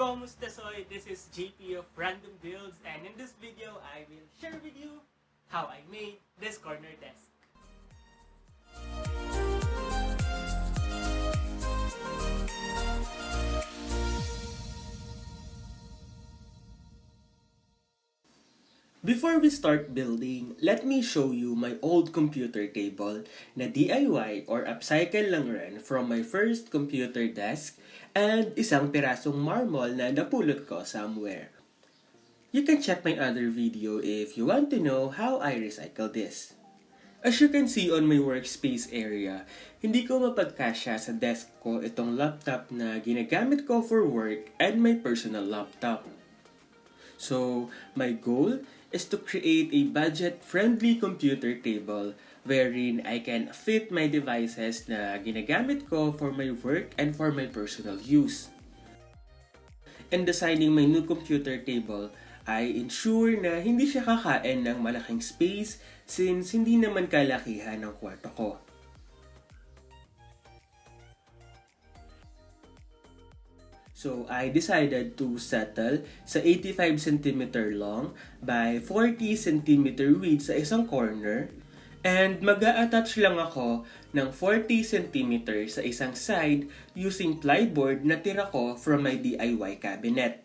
Kamusta Soy? This is JP of Random Builds, and in this video, I will share with you how I made this corner desk. Before we start building, let me show you my old computer table na DIY or upcycle lang rin from my first computer desk and isang pirasong marble na napulot ko somewhere. You can check my other video if you want to know how I recycle this. As you can see on my workspace area, hindi ko mapagkasya sa desk ko itong laptop na ginagamit ko for work and my personal laptop. So, my goal is to create a budget-friendly computer table wherein I can fit my devices na ginagamit ko for my work and for my personal use. In designing my new computer table, I ensure na hindi siya kakain ng malaking space since hindi naman kalakihan ng kwarto ko. So, I decided to settle sa 85 cm long by 40 cm width sa isang corner and mag-a-attach lang ako ng 40 cm sa isang side using plyboard na tira ko from my DIY cabinet.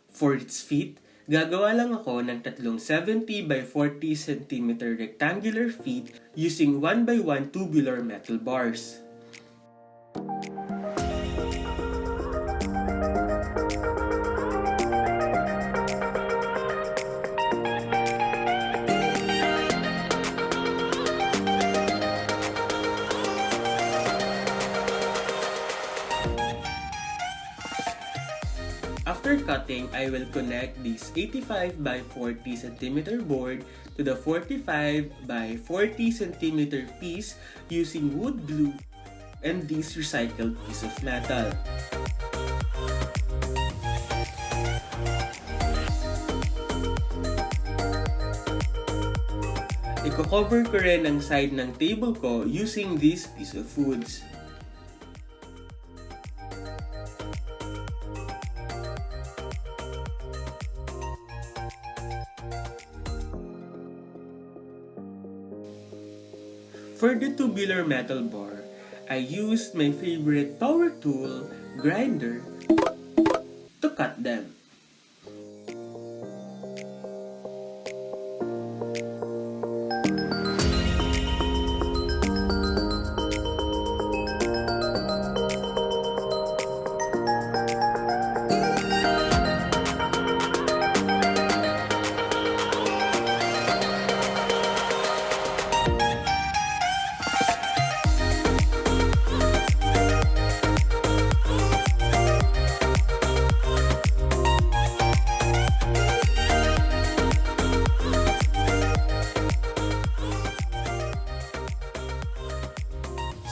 For its feet, gagawa lang ako ng tatlong 70 by 40 cm rectangular feet using 1x1 tubular metal bars. After cutting, I will connect this 85 by 40 cm board to the 45 by 40 cm piece using wood glue and this recycled piece of metal. Iko-cover ko rin ang side ng table ko using this piece of woods. For the tubular metal bar, I used my favorite power tool, grinder, to cut them.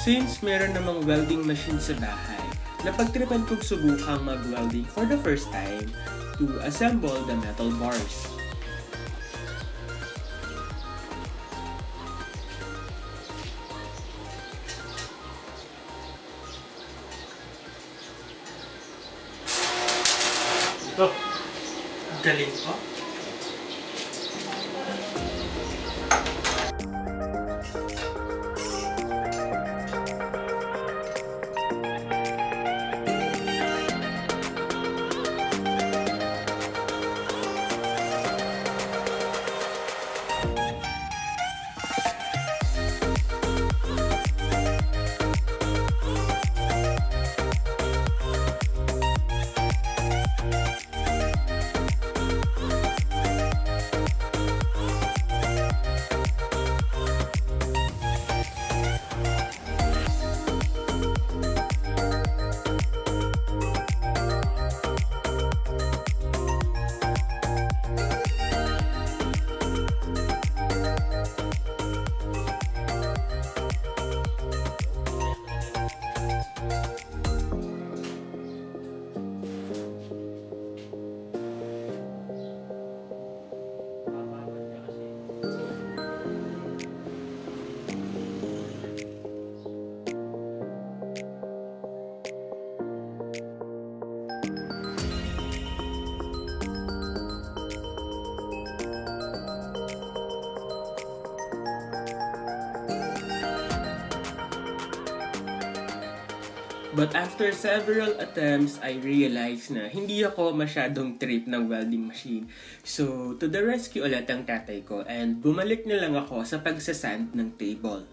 Since meron namang welding machine sa bahay, napagtripan kong subukang mag-welding for the first time to assemble the metal bars. Ito, galing ko. But after several attempts, I realized na hindi ako masyadong trip ng welding machine. So, to the rescue ulit ang tatay ko and bumalik na lang ako sa pagsasand ng table.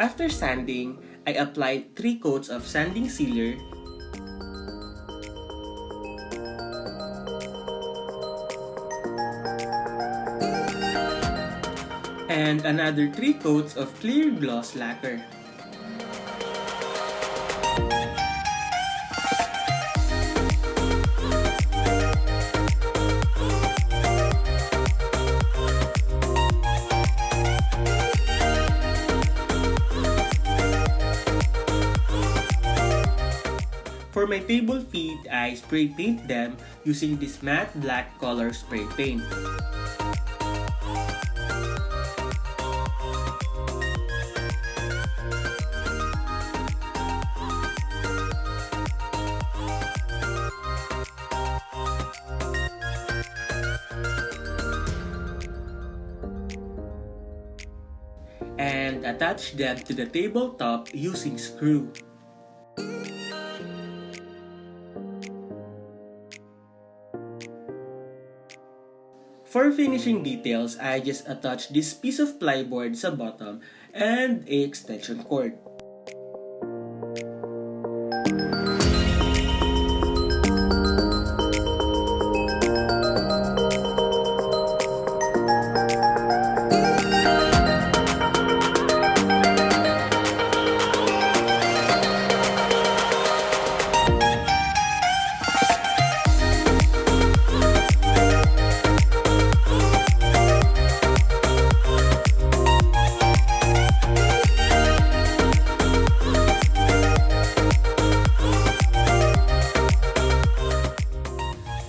After sanding, I applied 3 coats of sanding sealer and another 3 coats of clear gloss lacquer. For my table feet, I spray paint them using this matte black color spray paint. And attach them to the tabletop using screw. For finishing details, I just attach this piece of plyboard sa bottom and a extension cord.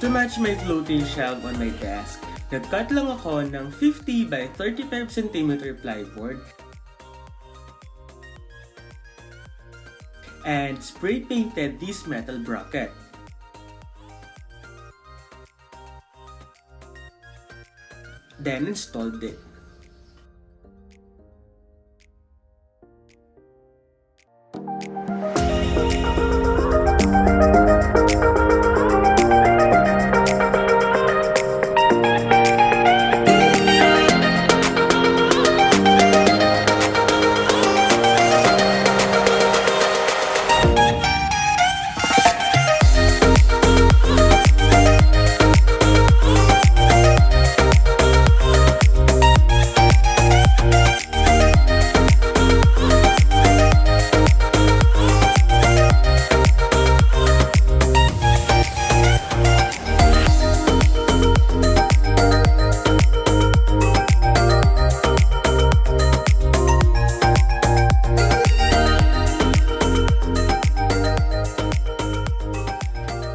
To match my floating shelf on my desk, nag-cut lang ako ng 50 by 35 cm plyboard and spray painted this metal bracket. Then installed it.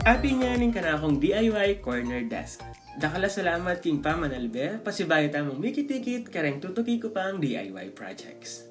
Happy nyaning ka na akong DIY corner desk. Dakala salamat king pamanalbe, pasibayat among mikit-tikit kareng tutuki ko pang DIY projects.